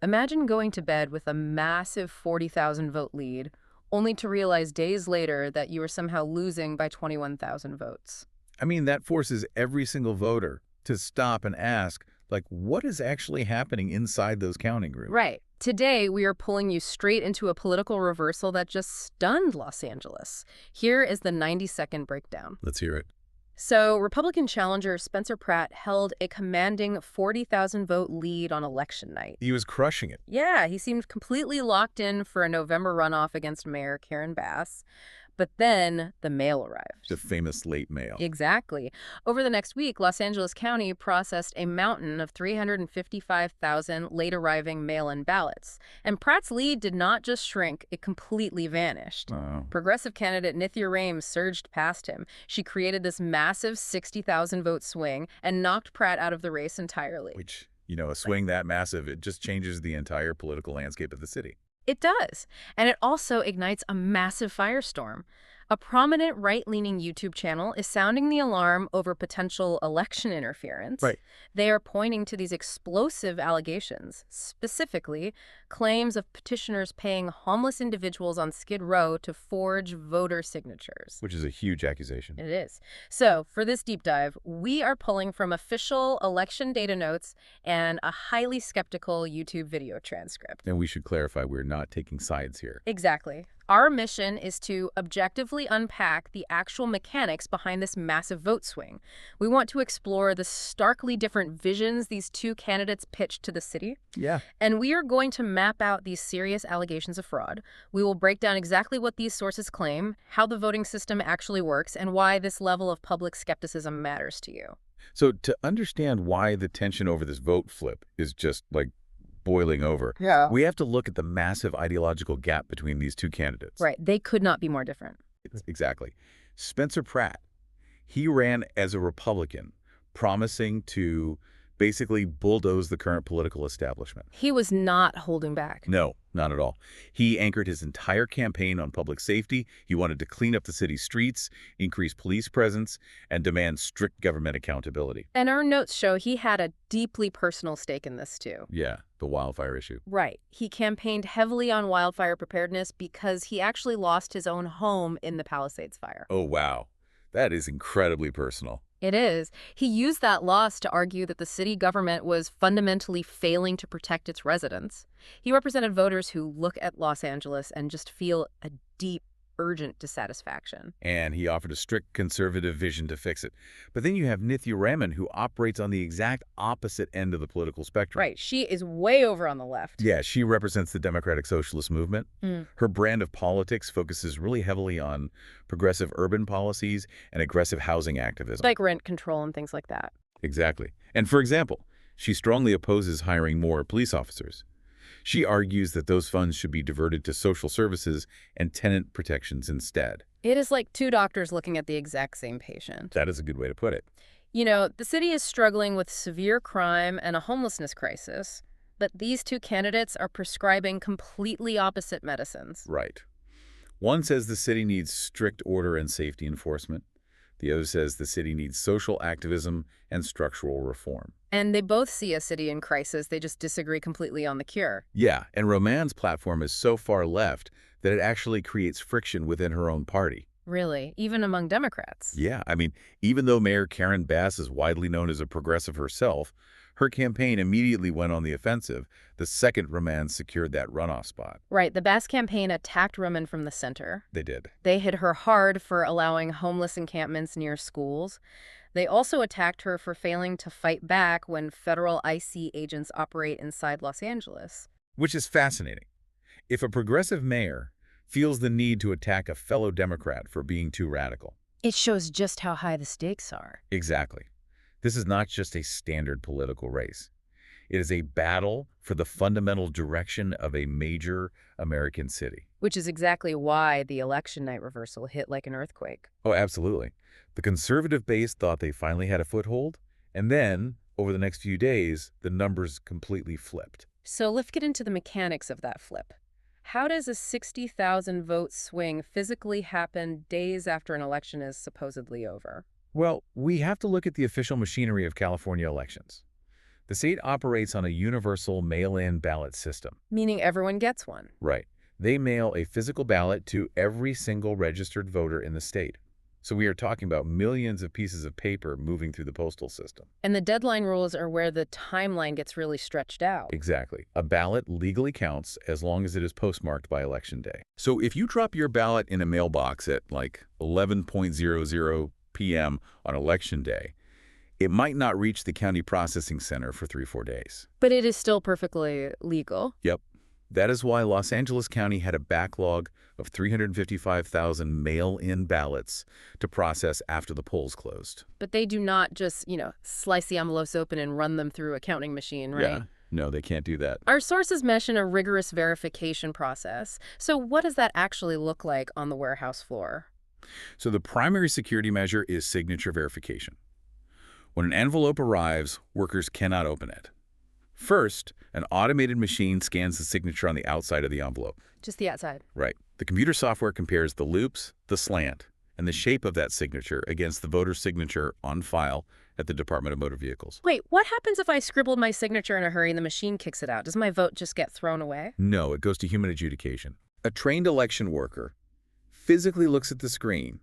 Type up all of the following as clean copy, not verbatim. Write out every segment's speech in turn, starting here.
Imagine going to bed with a massive 40,000 vote lead, only to realize days later that you were somehow losing by 21,000 votes. I mean, that forces every single voter to stop and ask, like, what is actually happening inside those counting rooms? Right. Today, we are pulling you straight into a political reversal that just stunned Los Angeles. Here is the 90-second breakdown. Let's hear it. So, Republican challenger Spencer Pratt held a commanding 40,000 vote lead on election night. He was crushing it. Yeah, he seemed completely locked in for a November runoff against Mayor Karen Bass. But then the mail arrived. The famous late mail. Exactly. Over the next week, Los Angeles County processed a mountain of 355,000 late-arriving mail-in ballots. And Pratt's lead did not just shrink, it completely vanished. Oh. Progressive candidate Nithya Raman surged past him. She created this massive 60,000-vote swing and knocked Pratt out of the race entirely. Which, a swing that massive, it just changes the entire political landscape of the city. It does. And it also ignites a massive firestorm. A prominent right-leaning YouTube channel is sounding the alarm over potential election interference. Right. They are pointing to these explosive allegations, specifically claims of petitioners paying homeless individuals on Skid Row to forge voter signatures. Which is a huge accusation. It is. So, for this deep dive, we are pulling from official election data notes and a highly skeptical YouTube video transcript. And we should clarify, we're not taking sides here. Exactly. Our mission is to objectively unpack the actual mechanics behind this massive vote swing. We want to explore the starkly different visions these two candidates pitched to the city. Yeah. And we are going to map out these serious allegations of fraud. We will break down exactly what these sources claim, how the voting system actually works, and why this level of public skepticism matters to you. So to understand why the tension over this vote flip is just like boiling over, we have to look at the massive ideological gap between these two candidates. Right. They could not be more different. Exactly. Spencer Pratt, he ran as a Republican, promising to basically bulldoze the current political establishment. He was not holding back. No, not at all. He anchored his entire campaign on public safety. He wanted to clean up the city's streets, increase police presence, and demand strict government accountability. And our notes show he had a deeply personal stake in this, too. Yeah, the wildfire issue. Right. He campaigned heavily on wildfire preparedness because he actually lost his own home in the Palisades fire. Oh, wow. That is incredibly personal. It is. He used that loss to argue that the city government was fundamentally failing to protect its residents. He represented voters who look at Los Angeles and just feel a deep, urgent dissatisfaction. And he offered a strict conservative vision to fix it. But then you have Nithya Raman, who operates on the exact opposite end of the political spectrum. Right. She is way over on the left. Yeah, she represents the Democratic Socialist movement. Her brand of politics focuses really heavily on progressive urban policies and aggressive housing activism. Like rent control and things like that. Exactly. And for example, she strongly opposes hiring more police officers. She argues that those funds should be diverted to social services and tenant protections instead. It is like two doctors looking at the exact same patient. That is a good way to put it. You know, the city is struggling with severe crime and a homelessness crisis, but these two candidates are prescribing completely opposite medicines. Right. One says the city needs strict order and safety enforcement. The other says the city needs social activism and structural reform. And they both see a city in crisis. They just disagree completely on the cure. Yeah, and Raman's platform is so far left that it actually creates friction within her own party. Really? Even among Democrats? Yeah, I mean, even though Mayor Karen Bass is widely known as a progressive herself, her campaign immediately went on the offensive the second Raman secured that runoff spot. Right. The Bass campaign attacked Raman from the center. They did. They hit her hard for allowing homeless encampments near schools. They also attacked her for failing to fight back when federal IC agents operate inside Los Angeles. Which is fascinating. If a progressive mayor feels the need to attack a fellow Democrat for being too radical. It shows just how high the stakes are. Exactly. This is not just a standard political race. It is a battle for the fundamental direction of a major American city. Which is exactly why the election night reversal hit like an earthquake. Oh, absolutely. The conservative base thought they finally had a foothold, and then, over the next few days, the numbers completely flipped. So let's get into the mechanics of that flip. How does a 60,000 vote swing physically happen days after an election is supposedly over? Well, we have to look at the official machinery of California elections. The state operates on a universal mail-in ballot system. Meaning everyone gets one. Right. They mail a physical ballot to every single registered voter in the state. So we are talking about millions of pieces of paper moving through the postal system. And the deadline rules are where the timeline gets really stretched out. Exactly. A ballot legally counts as long as it is postmarked by Election Day. So if you drop your ballot in a mailbox at like 11:00 p.m. on Election Day, it might not reach the county processing center for 3-4 days. But it is still perfectly legal. Yep. That is why Los Angeles County had a backlog of 355,000 mail-in ballots to process after the polls closed. But they do not just, slice the envelopes open and run them through a counting machine, right? Yeah. No, they can't do that. Our sources mention a rigorous verification process. So what does that actually look like on the warehouse floor? So the primary security measure is signature verification. When an envelope arrives, workers cannot open it. First, an automated machine scans the signature on the outside of the envelope. Just the outside. Right. The computer software compares the loops, the slant, and the shape of that signature against the voter's signature on file at the Department of Motor Vehicles. Wait, what happens if I scribbled my signature in a hurry and the machine kicks it out? Does my vote just get thrown away? No, it goes to human adjudication. A trained election worker physically looks at the screen,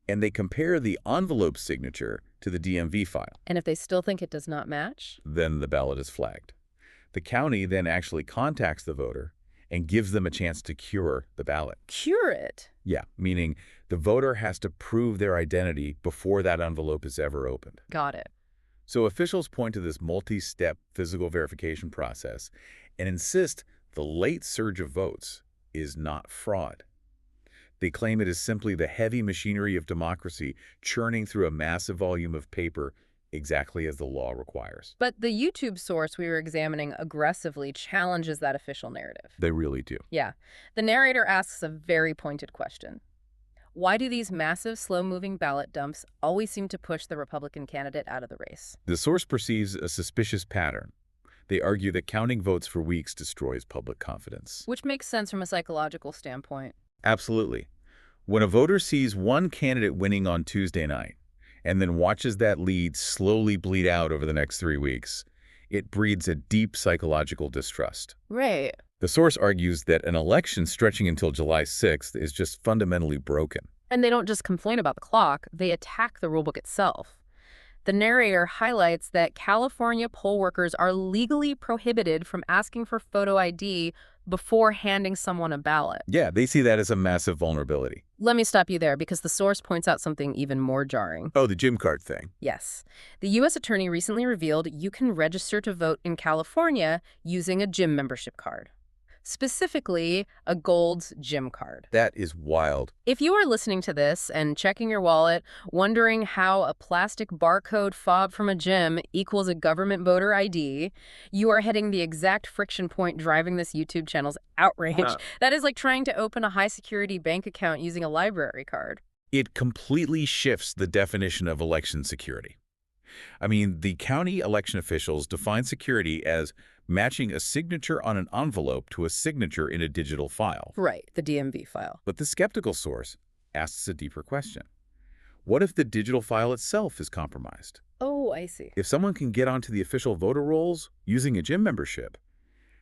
and they compare the envelope signature to the DMV file. And if they still think it does not match? Then the ballot is flagged. The county then actually contacts the voter and gives them a chance to cure the ballot. Cure it? Yeah, meaning the voter has to prove their identity before that envelope is ever opened. Got it. So officials point to this multi-step physical verification process and insist the late surge of votes is not fraud. They claim it is simply the heavy machinery of democracy churning through a massive volume of paper exactly as the law requires. But the YouTube source we were examining aggressively challenges that official narrative. They really do. Yeah. The narrator asks a very pointed question. Why do these massive, slow-moving ballot dumps always seem to push the Republican candidate out of the race? The source perceives a suspicious pattern. They argue that counting votes for weeks destroys public confidence. Which makes sense from a psychological standpoint. Absolutely. When a voter sees one candidate winning on Tuesday night and then watches that lead slowly bleed out over the next 3 weeks, it breeds a deep psychological distrust. Right. The source argues that an election stretching until July 6th is just fundamentally broken. And they don't just complain about the clock, they attack the rulebook itself. The narrator highlights that California poll workers are legally prohibited from asking for photo ID before handing someone a ballot. Yeah, they see that as a massive vulnerability. Let me stop you there because the source points out something even more jarring. Oh, the gym card thing. Yes. The U.S. Attorney recently revealed you can register to vote in California using a gym membership card. Specifically, a Gold's gym card. That is wild. If you are listening to this and checking your wallet, wondering how a plastic barcode fob from a gym equals a government voter ID, you are hitting the exact friction point driving this YouTube channel's outrage. That is like trying to open a high-security bank account using a library card. It completely shifts the definition of election security. I mean, the county election officials define security as matching a signature on an envelope to a signature in a digital file. Right, the DMV file. But the skeptical source asks a deeper question. What if the digital file itself is compromised? Oh, I see. If someone can get onto the official voter rolls using a gym membership,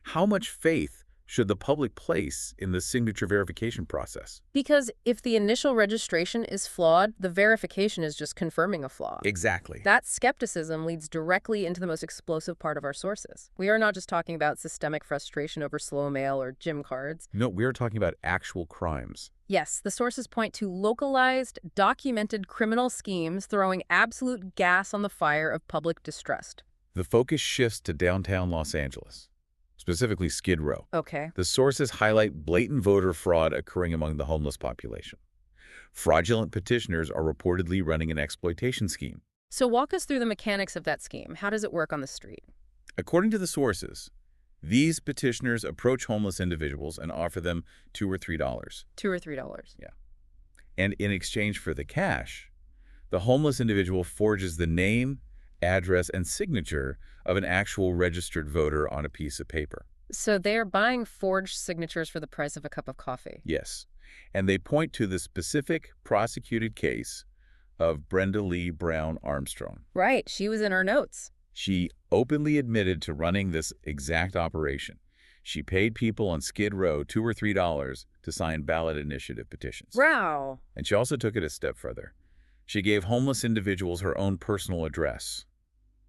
how much faith should the public place in the signature verification process? Because if the initial registration is flawed, the verification is just confirming a flaw. Exactly. That skepticism leads directly into the most explosive part of our sources. We are not just talking about systemic frustration over slow mail or gym cards. No, we are talking about actual crimes. Yes, the sources point to localized, documented criminal schemes throwing absolute gas on the fire of public distrust. The focus shifts to downtown Los Angeles, specifically Skid Row. Okay. The sources highlight blatant voter fraud occurring among the homeless population. Fraudulent petitioners are reportedly running an exploitation scheme. So walk us through the mechanics of that scheme. How does it work on the street? According to the sources, these petitioners approach homeless individuals and offer them $2 or $3. $2 or $3. Yeah. And in exchange for the cash, the homeless individual forges the name, address, and signature of an actual registered voter on a piece of paper. So they are buying forged signatures for the price of a cup of coffee. Yes. And they point to the specific prosecuted case of Brenda Lee Brown Armstrong. Right. She was in our notes. She openly admitted to running this exact operation. She paid people on Skid Row $2 or $3 to sign ballot initiative petitions. Wow. And she also took it a step further. She gave homeless individuals her own personal address.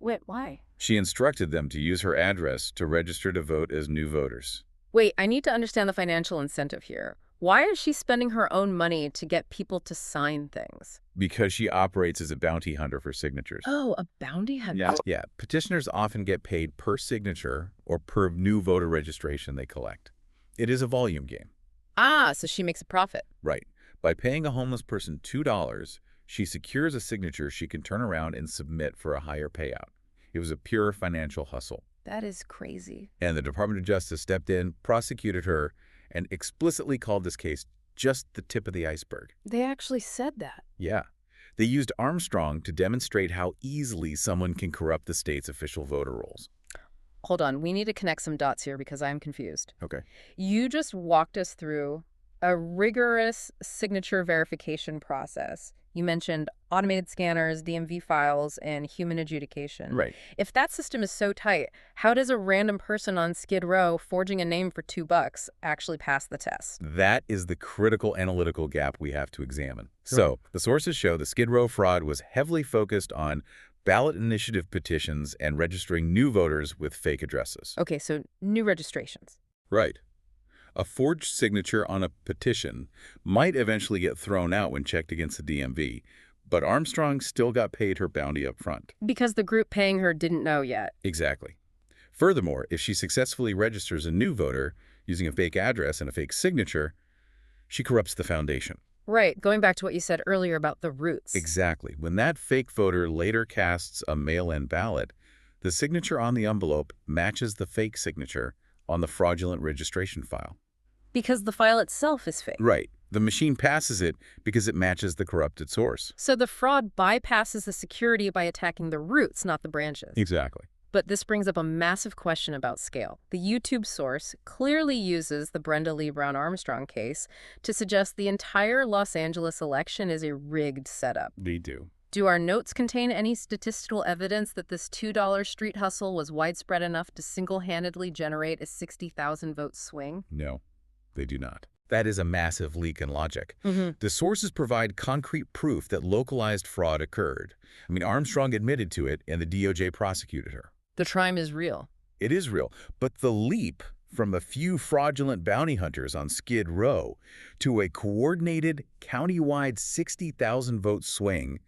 Wait, why? She instructed them to use her address to register to vote as new voters. Wait, I need to understand the financial incentive here. Why is she spending her own money to get people to sign things? Because she operates as a bounty hunter for signatures. Oh, a bounty hunter. Yeah, petitioners often get paid per signature or per new voter registration they collect. It is a volume game. Ah, so she makes a profit. Right. By paying a homeless person $2, she secures a signature she can turn around and submit for a higher payout. It was a pure financial hustle. That is crazy. And the Department of Justice stepped in, prosecuted her, and explicitly called this case just the tip of the iceberg. They actually said that. Yeah. They used Armstrong to demonstrate how easily someone can corrupt the state's official voter rolls. Hold on, we need to connect some dots here because I'm confused. Okay. You just walked us through a rigorous signature verification process. You mentioned automated scanners, DMV files, and human adjudication. Right. If that system is so tight, how does a random person on Skid Row forging a name for $2 actually pass the test? That is the critical analytical gap we have to examine. So, the sources show the Skid Row fraud was heavily focused on ballot initiative petitions and registering new voters with fake addresses. Okay, so new registrations. Right. A forged signature on a petition might eventually get thrown out when checked against the DMV, but Armstrong still got paid her bounty up front. Because the group paying her didn't know yet. Exactly. Furthermore, if she successfully registers a new voter using a fake address and a fake signature, she corrupts the foundation. Right, going back to what you said earlier about the roots. Exactly. When that fake voter later casts a mail-in ballot, the signature on the envelope matches the fake signature on the fraudulent registration file. Because the file itself is fake. Right. The machine passes it because it matches the corrupted source. So the fraud bypasses the security by attacking the roots, not the branches. Exactly. But this brings up a massive question about scale. The YouTube source clearly uses the Brenda Lee Brown Armstrong case to suggest the entire Los Angeles election is a rigged setup. They do. Do our notes contain any statistical evidence that this $2 street hustle was widespread enough to single-handedly generate a 60,000 vote swing? No, they do not. That is a massive leak in logic. Mm-hmm. The sources provide concrete proof that localized fraud occurred. I mean, Armstrong admitted to it, and the DOJ prosecuted her. The crime is real. It is real, but the leap from a few fraudulent bounty hunters on Skid Row to a coordinated, county-wide 60,000 vote swing,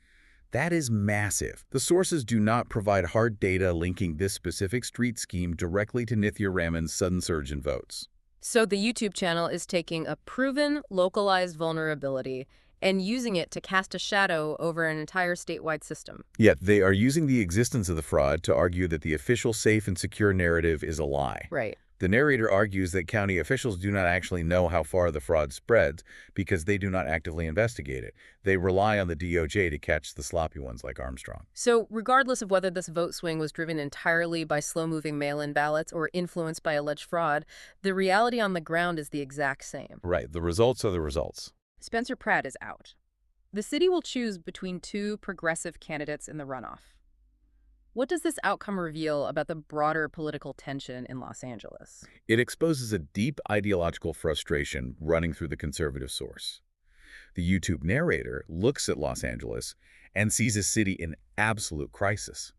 that is massive. The sources do not provide hard data linking this specific street scheme directly to Nithya Raman's sudden surge in votes. So the YouTube channel is taking a proven, localized vulnerability and using it to cast a shadow over an entire statewide system. Yet they are using the existence of the fraud to argue that the official safe and secure narrative is a lie. Right. The narrator argues that county officials do not actually know how far the fraud spreads because they do not actively investigate it. They rely on the DOJ to catch the sloppy ones like Armstrong. So regardless of whether this vote swing was driven entirely by slow-moving mail-in ballots or influenced by alleged fraud, the reality on the ground is the exact same. Right. The results are the results. Spencer Pratt is out. The city will choose between two progressive candidates in the runoff. What does this outcome reveal about the broader political tension in Los Angeles? It exposes a deep ideological frustration running through the conservative source. The YouTube narrator looks at Los Angeles and sees a city in absolute crisis.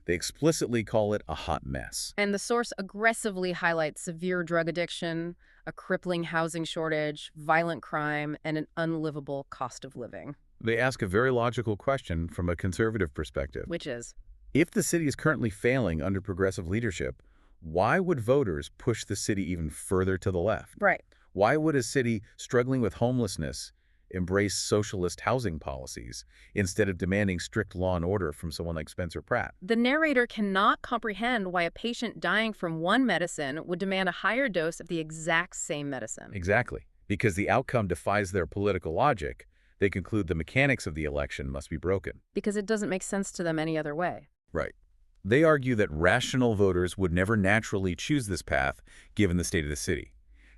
They explicitly call it a hot mess. And the source aggressively highlights severe drug addiction, a crippling housing shortage, violent crime, and an unlivable cost of living. They ask a very logical question from a conservative perspective. Which is? If the city is currently failing under progressive leadership, why would voters push the city even further to the left? Right. Why would a city struggling with homelessness embrace socialist housing policies instead of demanding strict law and order from someone like Spencer Pratt? The narrator cannot comprehend why a patient dying from one medicine would demand a higher dose of the exact same medicine. Exactly. Because the outcome defies their political logic, they conclude the mechanics of the election must be broken. Because it doesn't make sense to them any other way. Right. They argue that rational voters would never naturally choose this path given the state of the city.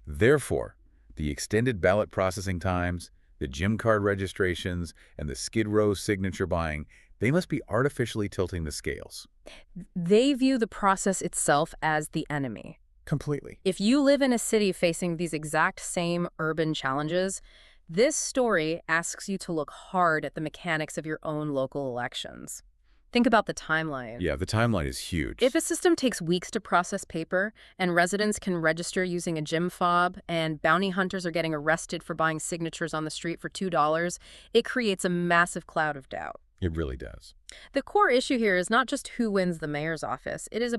Therefore, the extended ballot processing times, the gym card registrations, and the Skid Row signature buying, They must be artificially tilting the scales. They view the process itself as the enemy. Completely. If you live in a city facing these exact same urban challenges, this story asks you to look hard at the mechanics of your own local elections. Think about the timeline. Yeah, the timeline is huge. If a system takes weeks to process paper, and residents can register using a gym fob, and bounty hunters are getting arrested for buying signatures on the street for $2, it creates a massive cloud of doubt. It really does. The core issue here is not just who wins the mayor's office. It is